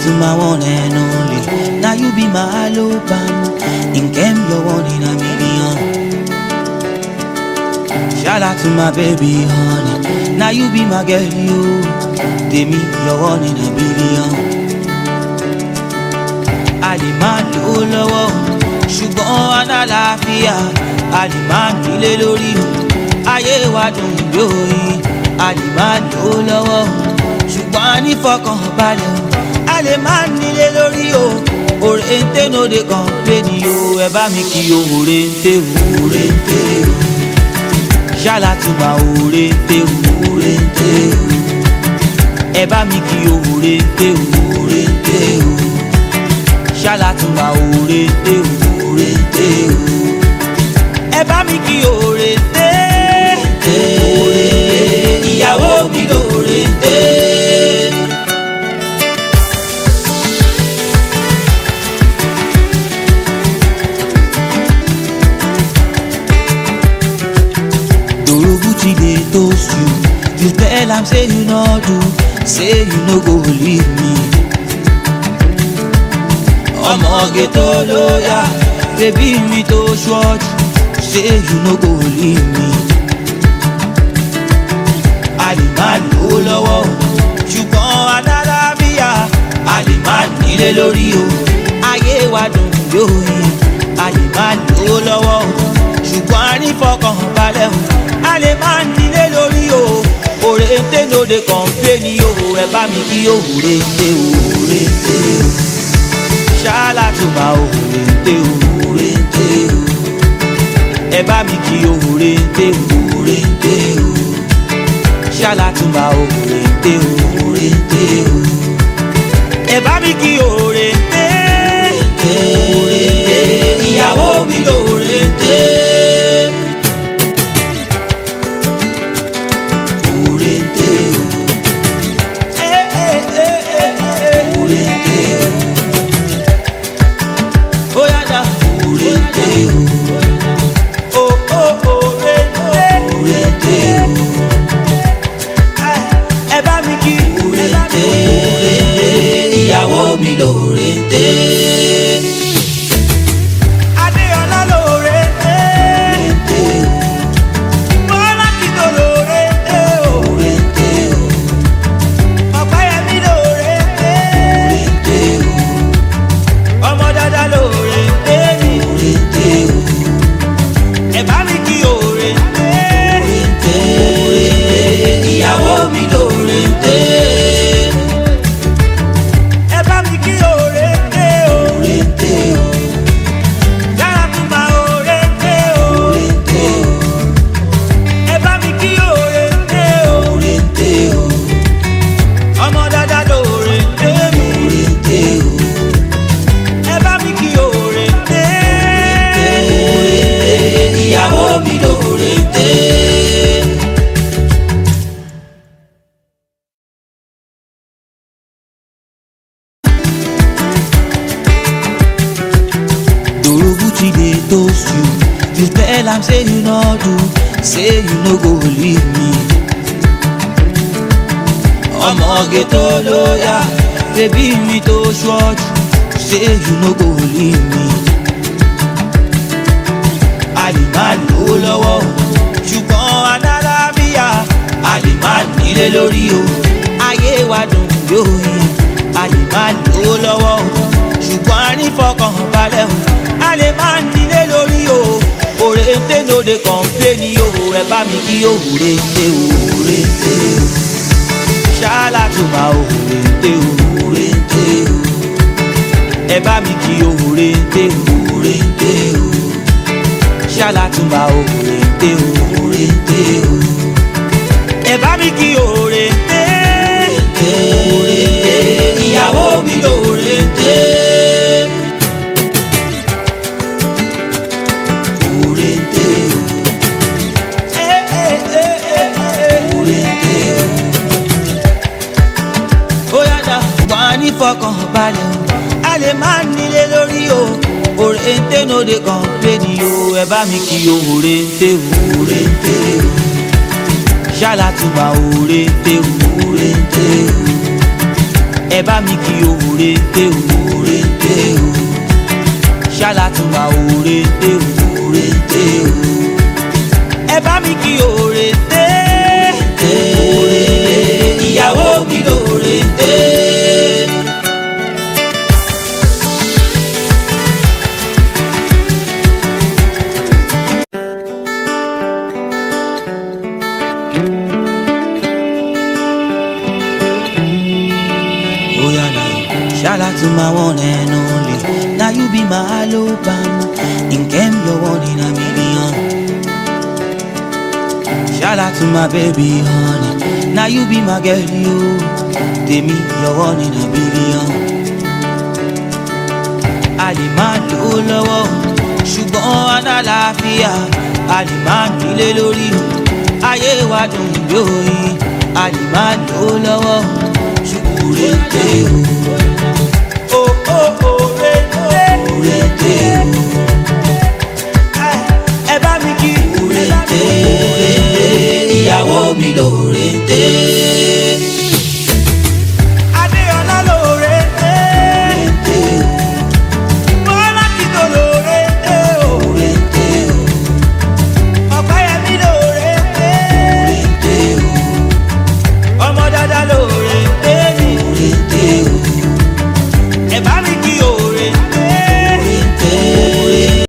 to my one and only. Now you be my hello band. In game you're one in a million. Shout out to my baby honey. Now you be my girl, you. Demi, you're one in a billion. Aliman ló lọ́wọ́, ṣùgbọ́n alálàáfíà. Aliman nílé lórí o, ayé wa dùn lóyìn. Aliman ló lọ́wọ́, ṣùgbọ́n nífọ̀kànbalẹ̀ o. Aliman nílé lórí o, òrèǹté no dey complain o. Ẹ bá mi kí o òrèǹté o, òrèǹté o. Ṣálá tún máa òrèǹté o, òrèǹté o. Ẹ bá mi kí o òrèǹté o, òrèǹté o. Ṣálá tún máa òrèǹté o, òrèǹté o. Ẹ bá mi kí o òrèǹté, òrèǹté. Ìyàwó mi lòrèǹté. They toast you, you tell am say you no do, say you no go leave me. Ọmọge tó lóyà, baby mi tó ṣọ́ọ̀jù, say you no go leave me. Aliman ló lọ́wọ́, ṣùgbọ́n alálàáfíà. Aliman nílé lórí o, ayé wa dùn yóò. Aliman ló lọ́wọ́, ṣùgbọ́n nífọ̀kànbalẹ̀ o. Aliman nílé lórí o, òrèǹté no dey complain o. Ẹ bá mi kí o òrèǹté o, òrèǹté o. Ṣálá tún máa òrèǹté o, òrèǹté o. Ẹ bá mi kí o òrèǹté o, òrèǹté o. Ṣálá tún máa òrèǹté o, òrèǹté o. Ẹ bá mi kí o òrèǹté, òrèǹté. Ìyàwó mi lòrèǹté. You tell am say you no do, say you no go leave me. Ọmọge tó lóyà, baby mi tó ṣọ́ọ̀jù, say you no go leave me. Aliman ló lọ́wọ́, ṣùgbọ́n alálàáfíà. Aliman nílé lórí o, ayé wa dùn yóò. Aliman ló lọ́wọ́, ṣùgbọ́n nífọ̀kànbalẹ̀ o. Aliman nílé lórí o, òrèǹté no dey complain o. Ẹ bá mi kí o òrèǹté o, òrèǹté o. Ṣálá tún máa òrèǹté o, òrèǹté o. Ẹ bá mi kí o òrèǹté o, òrèǹté o. Ṣálá tún máa òrèǹté o, òrèǹté o. Ẹ bá mi kí o òrèǹté, òrèǹté. Ìyàwó mi lòrèǹté. Fọkànbalẹ̀ o, Aliman nílé lórí o, òrèǹté no dey complain o. Ẹ bá mi kí o òrèǹté o, òrèǹté o. Ṣálá tún máa òrèǹté o, òrèǹté o. ẹ bá mi kí òrèǹté òrèǹté o ṣálàtúmọ̀ òrèǹté òrèǹté o ẹ bá mi kí òrèǹté ìyàwó mi lòrèǹté. Shout out to my one and only. Now you be my Alabama. In game, you're one in a million. Shout out to my baby honey. Now you be my girl, you. Demi, you're one in a billion. Aliman ló lọ́wọ́, ṣùgbọ́n àlàáfíà. Aliman nílé lórí o, ayé wa dùn lóyìn. Aliman ló lọ́wọ́, ṣùgbọ́n òrèǹté o.